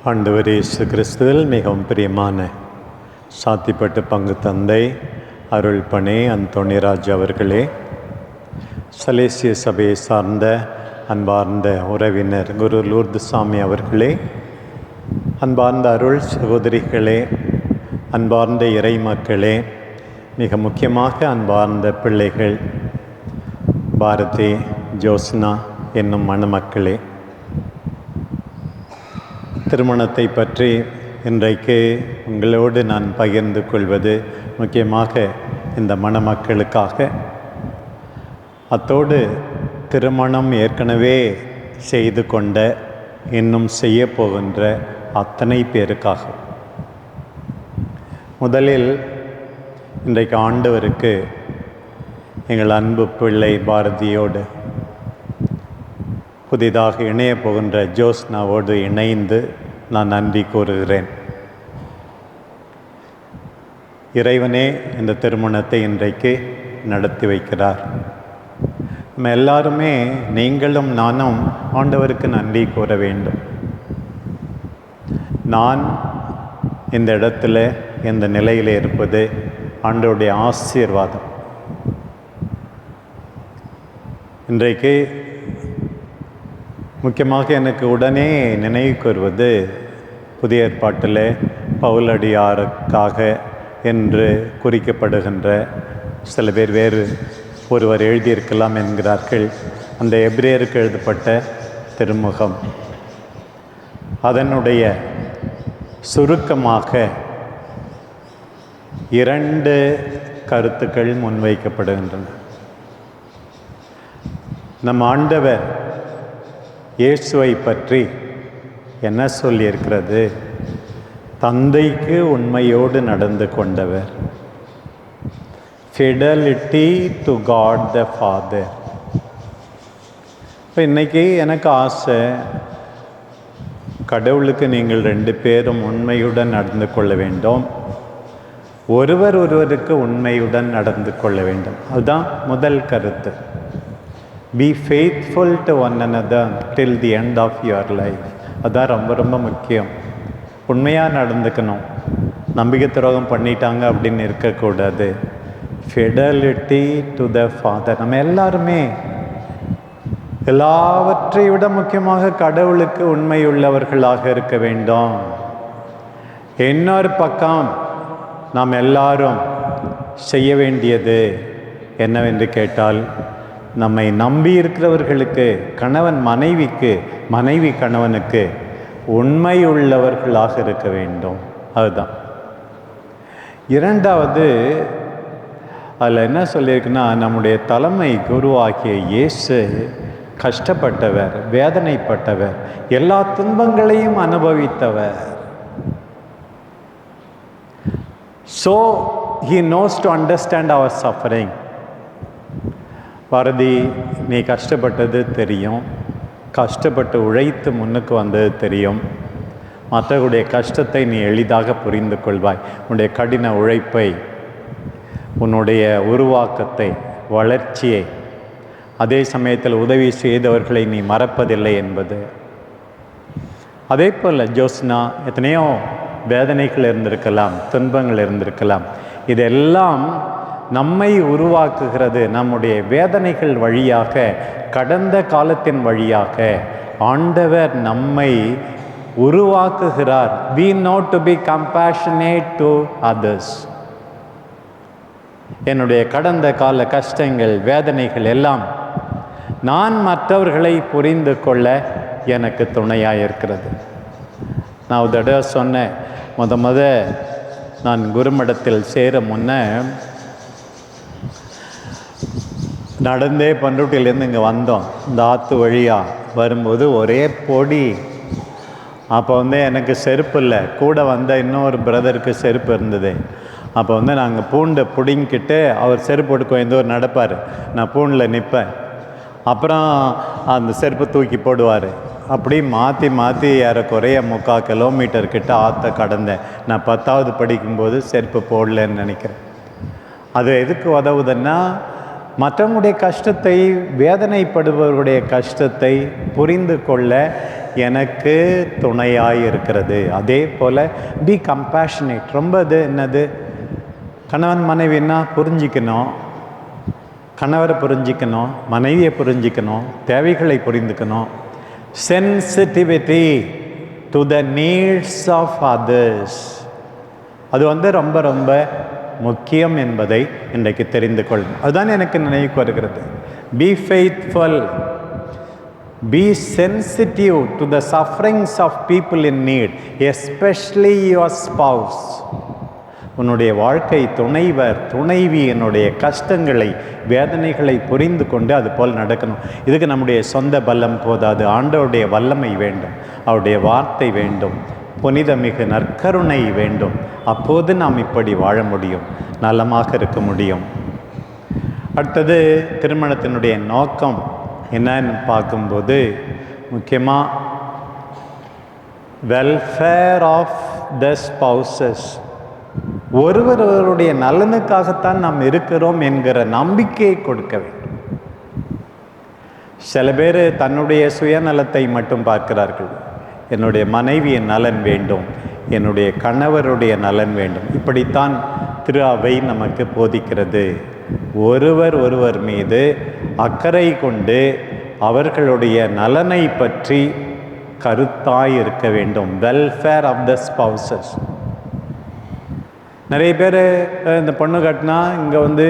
ஆண்டவர் இயேசு கிறிஸ்துவில் மிகவும் பிரியமான சாத்திப்பட்டு பங்கு தந்தை அருள் பணி அந்தோணிராஜ் அவர்களே, சலேசிய சபையை சார்ந்த அன்பார்ந்த உறவினர் குரு லூர்துசாமி அவர்களே, அன்பார்ந்த அருள் சகோதரிகளே, அன்பார்ந்த இறை மக்களே, மிக முக்கியமாக அன்பார்ந்த பிள்ளைகள் பாரதி, ஜோஸ்னா என்னும் மணமக்களே, திருமணத்தை பற்றி இன்றைக்கு உங்களோடு நான் பகிர்ந்து கொள்வது முக்கியமாக இந்த மணமக்களுக்காக, அத்தோடு திருமணம் ஏற்கனவே செய்து கொண்ட இன்னும் செய்ய போகின்ற அத்தனை பேருக்காக. முதலில் இன்றைக்கு ஆண்டவருக்கு எங்கள் அன்பு பிள்ளை பாரதியோடு புதிதாக இணைய போகின்ற ஜோஸ்னாவோடு இணைந்து நான் நன்றி கூறுகிறேன். இறைவனே இந்த திருமணத்தை இன்றைக்கு நடத்தி வைக்கிறார். நம்ம எல்லாருமே, நீங்களும் நானும் ஆண்டவருக்கு நன்றி கூற வேண்டும். நான் இந்த இடத்துல இந்த நிலையில் இருப்பது ஆண்டவருடைய ஆசீர்வாதம். இன்றைக்கு முக்கியமாக எனக்கு உடனே நினைவுக்கு வருவது, புதிய ஏற்பாட்டில் பவுலடியாருக்காக என்று குறிக்கப்படுகின்ற, சில பேர் வேறு ஒருவர் எழுதியிருக்கலாம் என்கிறார்கள், அந்த எபிரேயருக்கு எழுதப்பட்ட திருமுகம். அதனுடைய சுருக்கமாக 2 கருத்துக்கள் முன்வைக்கப்படுகின்றன. நம் ஆண்டவர் இயேசுவை பற்றி என்ன சொல்லியிருக்கிறது? தந்தைக்கு உண்மையோடு நடந்து கொண்டவர். Fidelity to God the Father. இப்போ இன்றைக்கி எனக்கு ஆசை, கடவுளுக்கு நீங்கள் 2 பேரும் உண்மையுடன் நடந்து கொள்ள வேண்டும், ஒருவர் ஒருவருக்கு உண்மையுடன் நடந்து கொள்ள வேண்டும். அதுதான் முதல் கருத்து. Be faithful to one another till the end of your life. அதுதான் ரொம்ப ரொம்ப முக்கியம். உண்மையாக நடந்துக்கணும். நம்பிக்கை துரோகம் பண்ணிட்டாங்க அப்படின்னு இருக்கக்கூடாது. Fidelity to the Father. நம்ம எல்லாருமே எல்லாவற்றை விட முக்கியமாக கடவுளுக்கு உண்மையுள்ளவர்களாக இருக்க வேண்டும். இன்னொரு பக்கம் நாம் எல்லாரும் செய்ய வேண்டியது என்னவென்று கேட்டால், நம்மை நம்பி இருக்கிறவர்களுக்கு, கணவன் மனைவிக்கு, மனைவி கணவனுக்கு உண்மையுள்ளவர்களாக இருக்க வேண்டும். அதுதான். இரண்டாவது, அதில் என்ன சொல்லியிருக்குன்னா, நம்முடைய தலைமை குருவாகிய இயேசு கஷ்டப்பட்டவர், வேதனைப்பட்டவர், எல்லா துன்பங்களையும் அனுபவித்தவர். So he knows to understand our suffering. Bharathi, நீ கஷ்டப்பட்டது தெரியும், கஷ்டப்பட்டு உழைத்து முன்னுக்கு வந்தது தெரியும், மற்றவர்களுடைய கஷ்டத்தை நீ எளிதாக புரிந்து கொள்வாய். உன்னுடைய கடின உழைப்பை, உன்னுடைய உருவாக்கத்தை, வளர்ச்சியை, அதே சமயத்தில் உதவி செய்தவர்களை நீ மறப்பதில்லை என்பது. அதே போல் ஜோஸ்னா, எத்தனையோ வேதனைகள் இருந்திருக்கலாம், துன்பங்கள் இருந்திருக்கலாம். இதெல்லாம் நம்மை உருவாக்குகிறது. நம்முடைய வேதனைகள் வழியாக, கடந்த காலத்தின் வழியாக ஆண்டவர் நம்மை உருவாக்குகிறார். We know to be compassionate to others. என்னுடைய கடந்த கால கஷ்டங்கள், வேதனைகள் எல்லாம் நான் மற்றவர்களை புரிந்து கொள்ள எனக்கு துணையாக இருக்கிறது. நான் ஒரு தடவை சொன்னேன், முத நான் குருமடத்தில் சேர முன்ன நடந்தே பண்ருட்டிலேருந்து இங்கே வந்தோம். இந்த ஆற்று வழியாக வரும்போது ஒரே பொடி. அப்போ எனக்கு செருப்பு இல்லை, கூட வந்த இன்னொரு பிரதருக்கு செருப்பு இருந்தது. அப்போ நாங்கள் பூண்டை பிடிங்கிட்டு, அவர் செருப்பு எடுக்க எந்தோர் நடப்பார், நான் பூண்டில் நிற்பேன். அப்புறம் அந்த செருப்பு தூக்கி போடுவார். அப்படி மாற்றி மாற்றி ஏறக்குறைய 3/4 கிலோமீட்டர் கிட்ட ஆற்றை கடந்தேன். நான் 10வது படிக்கும்போது செருப்பு போடலன்னு நினைக்கிறேன். அது எதுக்கு உதவுதுன்னா, மற்றவங்களுடைய கஷ்டத்தை, வேதனைப்படுபவருடைய கஷ்டத்தை புரிந்து கொள்ள எனக்கு துணையாய் இருக்கிறது. அதே போல் பி கம்பேஷனேட். ரொம்ப இது என்னது, கணவன் மனைவின்னா புரிஞ்சிக்கணும், கணவரை புரிஞ்சிக்கணும், மனைவியை புரிஞ்சிக்கணும், தேவைகளை புரிந்துக்கணும். Sensitivity to the needs of others, அது ரொம்ப ரொம்ப முக்கியம் என்பதை இன்றைக்கு தெரிந்து கொள்ளும். அதுதான் எனக்கு நினைவுக்கு வருகிறது. Be faithful, be sensitive to the sufferings of people in need, especially your spouse. உன்னுடைய வாழ்க்கை துணைவர் துணைவி என்னுடைய கஷ்டங்களை வேதனைகளை புரிந்து கொண்டு அது போல் நடக்கணும். இதுக்கு நம்முடைய சொந்த பலம் போதாது, ஆண்டவருடைய வல்லமை வேண்டும், அவருடைய வார்த்தை வேண்டும், புனிதமிகு நற்கருணை வேண்டும். அப்போது நாம் இப்படி வாழ முடியும், நலமாக இருக்க முடியும். அடுத்தது திருமணத்தினுடைய நோக்கம் என்னன்னு பார்க்கும்போது முக்கியமாக வெல்ஃபேர் ஆஃப் த ஸ்பவுசஸ். ஒருவருடைய நலனுக்காகத்தான் நாம் இருக்கிறோம் என்கிற நம்பிக்கையை கொடுக்க வேண்டும். சில பேர் தன்னுடைய சுயநலத்தை மட்டும் பார்க்கிறார்கள். என்னுடைய மனைவியின் நலன் வேண்டும், என்னுடைய கணவருடைய நலன் வேண்டும். இப்படித்தான் திரு அவை நமக்கு போதிக்கிறது. ஒருவர் மீது அக்கறை கொண்டு அவர்களுடைய நலனை பற்றி கருத்தாய் இருக்க வேண்டும். Welfare of the spouses. நிறைய பேர் இந்த பொண்ணு கட்டினா இங்கே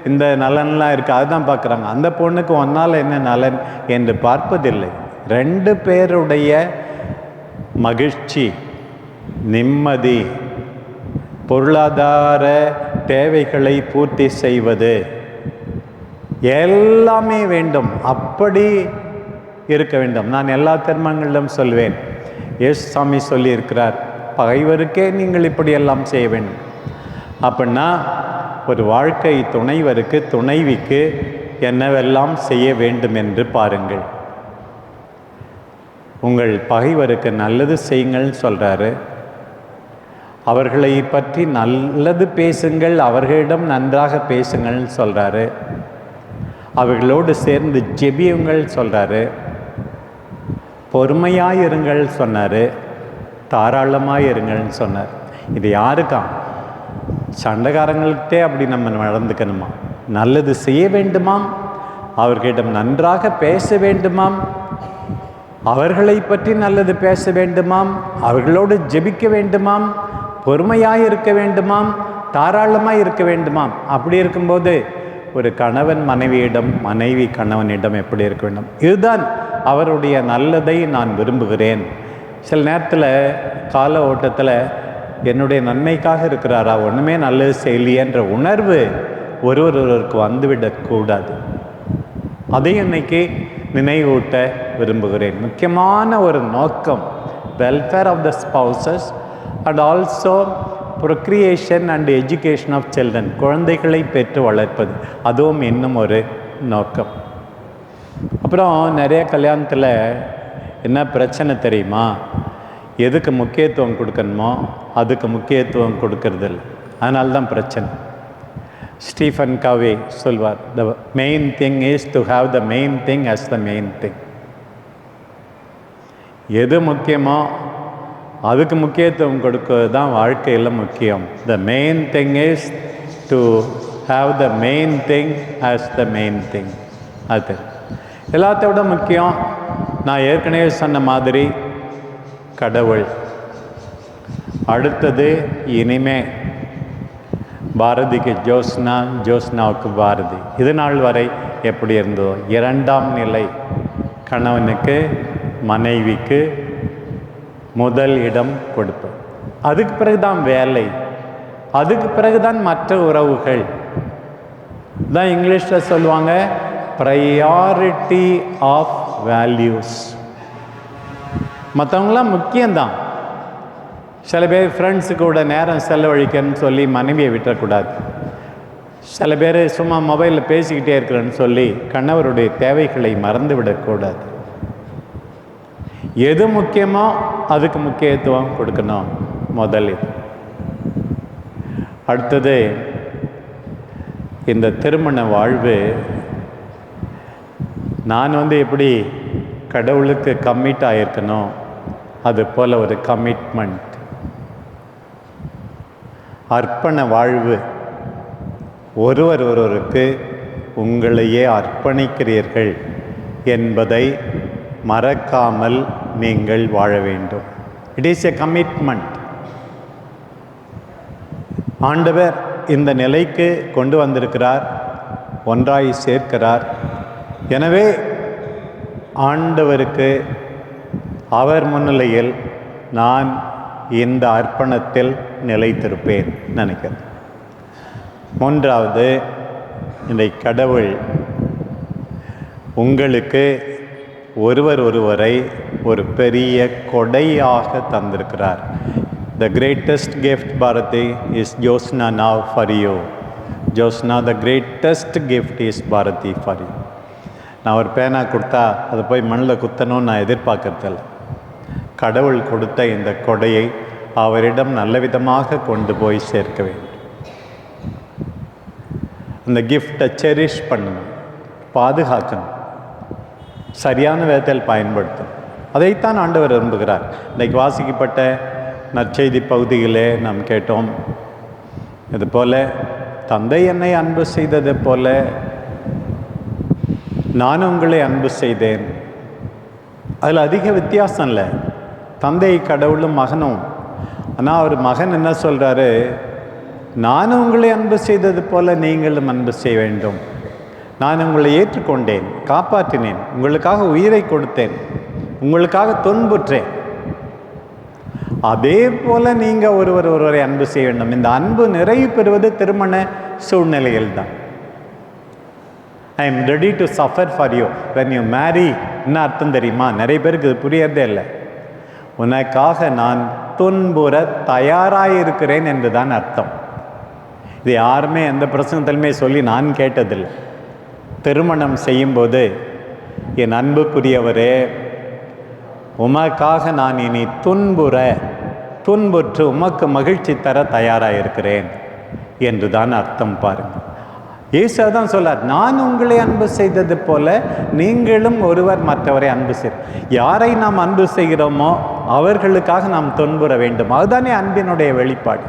இந்த நலன்லாம் இருக்குது, அதுதான் பார்க்குறாங்க. அந்த பொண்ணுக்கு ஒன்றால் என்ன நலன் என்று பார்ப்பதில்லை. ரெண்டு பேருடைய மகிழ்ச்சி, நிம்மதி, பொருளாதார தேவைகளை பூர்த்தி செய்வது எல்லாமே வேண்டும். அப்படி இருக்க வேண்டும். நான் எல்லா திருமணங்களிலும் சொல்வேன், இயேசு சாமி சொல்லியிருக்கிறார், பகைவருக்கே நீங்கள் இப்படியெல்லாம் செய்ய வேண்டும். அப்படின்னா ஒரு வாழ்க்கை துணைவருக்கு துணைவிக்கு என்னவெல்லாம் செய்ய வேண்டும் என்று பாருங்கள். உங்கள் பகைவருக்கு நல்லது செய்யுங்கள்னு சொல்கிறாரு. அவர்களை பற்றி நல்லது பேசுங்கள், அவர்களிடம் நன்றாக பேசுங்கள்னு சொல்கிறாரு. அவர்களோடு சேர்ந்து ஜெபியுங்கள் சொல்கிறாரு. பொறுமையாயிருங்கள் சொன்னார், தாராளமாயிருங்கள்னு சொன்னார். இது யாருக்காம்? சண்டைக்காரங்கள்கிட்டே அப்படி நம்ம நடந்துக்கணுமா? நல்லது செய்ய வேண்டுமாம், அவர்களிடம் நன்றாக பேச வேண்டுமாம், அவர்களை பற்றி நல்லது பேச வேண்டுமாம், அவர்களோடு ஜெபிக்க வேண்டுமாம், பொறுமையாக இருக்க வேண்டுமாம், தாராளமாக இருக்க வேண்டுமாம். அப்படி இருக்கும்போது ஒரு கணவன் மனைவியிடம், மனைவி கணவனிடம் எப்படி இருக்க வேண்டும்? இதுதான் அவருடைய நல்லதை நான் விரும்புகிறேன். சில நேரத்தில் கால ஓட்டத்தில் என்னுடைய நன்மைக்காக இருக்கிறாரா, ஒன்றுமே நல்லது செய்யலையேன்ற உணர்வு ஒருவருக்கு வந்துவிடக்கூடாது. அதையும் இன்னைக்கு நினைவூட்ட விரும்புகிறேன். முக்கியமான ஒரு நோக்கம் welfare of the spouses and also procreation and education of children. குழந்தைகளை பெற்று வளர்ப்பது, அதுவும் இன்னும் ஒரு நோக்கம். அப்புறம் நிறைய கல்யாணத்தில் என்ன பிரச்சனை தெரியுமா? எதுக்கு முக்கியத்துவம் கொடுக்கணுமோ அதுக்கு முக்கியத்துவம் கொடுக்கறதில்லை. அதனால தான் பிரச்சனை. ஸ்டீஃபன் கவே சொல்வார், the main thing is to have the main thing as the main thing. எது முக்கியமோ அதுக்கு முக்கியத்துவம் கொடுக்கிறது தான் வாழ்க்கையில் முக்கியம். The main thing is to have the main thing as the main thing. அது எல்லாத்த விட முக்கியம். நான் ஏற்கனவே சொன்ன மாதிரி கடவுள். அடுத்தது இனிமே பாரதிக்கு ஜோஸ்னா, ஜோஸ்னாவுக்கு பாரதி. இது நாள் வரை எப்படி இருந்ததோ. இரண்டாம் நிலை கணவனுக்கு மனைவிக்கு முதல் இடம் கொடுப்பது. அதுக்கு பிறகுதான் வேலை, அதுக்கு பிறகுதான் மற்ற உறவுகள். தான் இங்கிலீஷில் சொல்லுவாங்க ப்ரையாரிட்டி ஆஃப் வேல்யூஸ். மற்றவங்களாம் முக்கியம்தான். சில பேர் ஃப்ரெண்ட்ஸு கூட நேரம் செலவழிக்கன்னு சொல்லி மனைவியை விட்டுறக்கூடாது. சில பேர் சும்மா மொபைலில் பேசிக்கிட்டே இருக்கிறேன்னு சொல்லி கணவருடைய தேவைகளை மறந்து விடக்கூடாது. எது முக்கியமோ அதுக்கு முக்கியத்துவம் கொடுக்கணும் முதலில். அடுத்தது இந்த திருமண வாழ்வு. நான் எப்படி கடவுளுக்கு கமிட் ஆகிருக்கணும், அது போல் ஒரு கமிட்மெண்ட், அர்ப்பண வாழ்வு. ஒருவர் ஒருவருக்கு உங்களையே அர்ப்பணிக்கிறீர்கள் என்பதை மறக்காமல் நீங்கள் வாழ வேண்டும். It is a commitment. ஆண்டவர் இந்த நிலைக்கு கொண்டு வந்திருக்கிறார், ஒன்றாய் சேர்க்கிறார். எனவே ஆண்டவருக்கு அவர் முன்னிலையில் நான் இந்த அர்ப்பணத்தில் நிலைத்திருப்பேன் நினைக்கிறேன். மூன்றாவது, இந்த கடவுள் உங்களுக்கு ஒருவர் ஒருவரை ஒரு பெரிய கொடையாக தந்திருக்கிறார். The greatest gift, Bharati, is Josna now for you. Josna, the greatest gift is Bharati for you. நான் ஒரு பேனா கொடுத்தா அதை போய் மண்ணில் குத்தணும்னு நான் எதிர்பார்க்கறதில்ல. கடவுள் கொடுத்த இந்த கொடையை அவரிடம் நல்ல விதமாக கொண்டு போய் சேர்க்க வேண்டும். அந்த கிஃப்டை செரிஷ் பண்ணணும், பாதுகாக்கணும், சரியான விதத்தில் பயன்படுத்தணும். அதைத்தான் ஆண்டவர் விரும்புகிறார். இன்றைக்கு வாசிக்கப்பட்ட நற்செய்தி பகுதிகளே நாம் கேட்டோம், இதுபோல் தந்தை என்னை அன்பு செய்தது போல நான் உங்களை அன்பு செய்தேன். அதில் அதிக வித்தியாசம் இல்லை, தந்தை கடவுளும் மகனும். ஆனால் அவர் மகன் என்ன சொல்கிறாரு, நானும் உங்களை அன்பு செய்தது போல நீங்களும் அன்பு செய்ய வேண்டும். நான் உங்களை ஏற்றுக்கொண்டேன், காப்பாற்றினேன், உங்களுக்காக உயிரை கொடுத்தேன், உங்களுக்காக துன்புற்றேன். அதே போல நீங்கள் ஒருவர் ஒருவரை அன்பு செய்ய வேண்டும். இந்த அன்பு நிறைவு பெறுவது திருமண சூழ்நிலையில் தான். I am ready to suffer for you when you marry. என்ன அர்த்தம் தெரியுமா? நிறைய பேருக்கு இது புரியறதே இல்லை. உனக்காக நான் துன்புற தயாராயிருக்கிறேன் என்று தான் அர்த்தம். இது யாருமே எந்த பிரசங்கத்திலுமே சொல்லி நான் கேட்டதில்லை. திருமணம் செய்யும்போது, என் அன்புக்குரியவரே, உமக்காக நான் இனி துன்புற்று உமக்கு மகிழ்ச்சி தர தயாராயிருக்கிறேன் என்று தான் அர்த்தம். பாருங்கள், இயேசு தான் சொல்லார், நான் உங்களை அன்பு செய்தது போல நீங்களும் ஒருவர் மற்றவரை அன்பு செய். யாரை நாம் அன்பு செய்கிறோமோ அவர்களுக்காக நாம் துன்புற வேண்டும். அதுதானே அன்பினுடைய வெளிப்பாடு.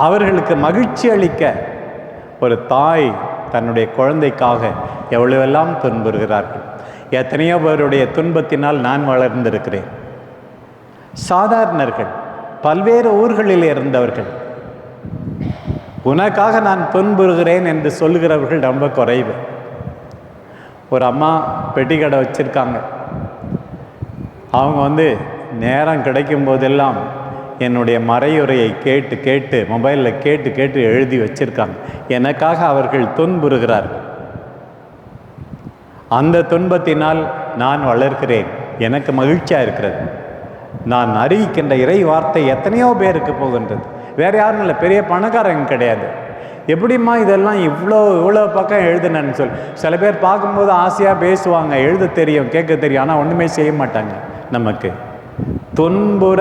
அவர்களுக்கு மகிழ்ச்சி அளிக்க ஒரு தாய் தன்னுடைய குழந்தைக்காக எவ்வளவெல்லாம் துன்புறுகிறார்கள். எத்தனையோ பேருடைய துன்பத்தினால் நான் வளர்ந்திருக்கிறேன். சாதாரணர்கள், பல்வேறு ஊர்களில் இருந்தவர்கள், உனக்காக நான் துன்புறுகிறேன் என்று சொல்லுகிறவர்கள் ரொம்ப குறைவு. ஒரு அம்மா பெட்டி கடை வச்சுருக்காங்க. அவங்க நேரம் கிடைக்கும் போதெல்லாம் என்னுடைய மறையுரையை கேட்டு கேட்டு மொபைலில் கேட்டு கேட்டு எழுதி வச்சுருக்காங்க. எனக்காக அவர்கள் துன்புறுகிறார்கள். அந்த துன்பத்தினால் நான் வளர்க்கிறேன், எனக்கு மகிழ்ச்சியாக இருக்கிறது. நான் அறிவிக்கின்ற இறை வார்த்தை எத்தனையோ பேருக்கு போகின்றது. வேறு யாரும் இல்லை, பெரிய பணக்காரங்க கிடையாது. எப்படிம்மா இதெல்லாம் இவ்வளோ பக்கம் எழுதுனேன்னு சொல்லி சில பேர் பார்க்கும்போது ஆசையாக பேசுவாங்க, எழுத தெரியும், கேட்க தெரியும், ஆனால் ஒன்றுமே செய்ய மாட்டாங்க. நமக்கு துன்புற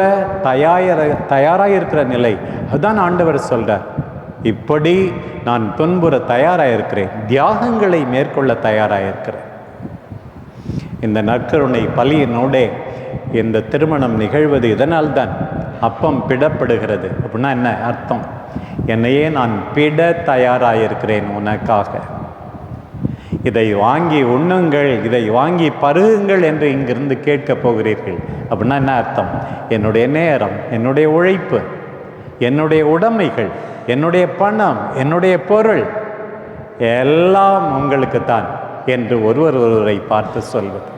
தயாராக இருக்கிற நிலை, அதுதான் ஆண்டவர் சொல்கிறார். இப்படி நான் துன்புற தயாராக இருக்கிறேன், தியாகங்களை மேற்கொள்ள தயாராக இருக்கிறேன். இந்த நற்கருணை பலியினோடே இந்த திருமணம் நிகழ்வது இதனால்தான். அப்பம் பிடப்படுகிறது அப்படின்னா என்ன அர்த்தம்? என்னையே நான் பிட தயாராயிருக்கிறேன் உனக்காக. இதை வாங்கி உண்ணுங்கள், இதை வாங்கி பருகுங்கள் என்று இங்கிருந்து கேட்கப் போகிறீர்கள் அப்படின்னா என்ன அர்த்தம்? என்னுடைய நேரம், என்னுடைய உழைப்பு, என்னுடைய உடைமைகள், என்னுடைய பணம், என்னுடைய பொருள் எல்லாம் உங்களுக்குத்தான் என்று ஒருவர் ஒருவரை பார்த்து சொல்வது.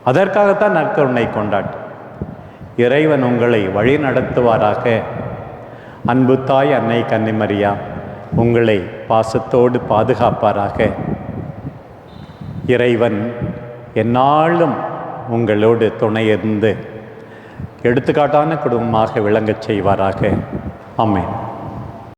அதற்காகத்தான் நற்கருணை கொண்டாட்டம். இறைவன் உங்களை வழி நடத்துவாராக. அன்பு தாய் அன்னை கன்னிமரியா உங்களை பாசத்தோடு பாதுகாப்பாராக. இறைவன் எந்நாளும் உங்களோடு துணையிருந்து எடுத்துக்காட்டான குடும்பமாக விளங்கச் செய்வாராக. ஆமென்.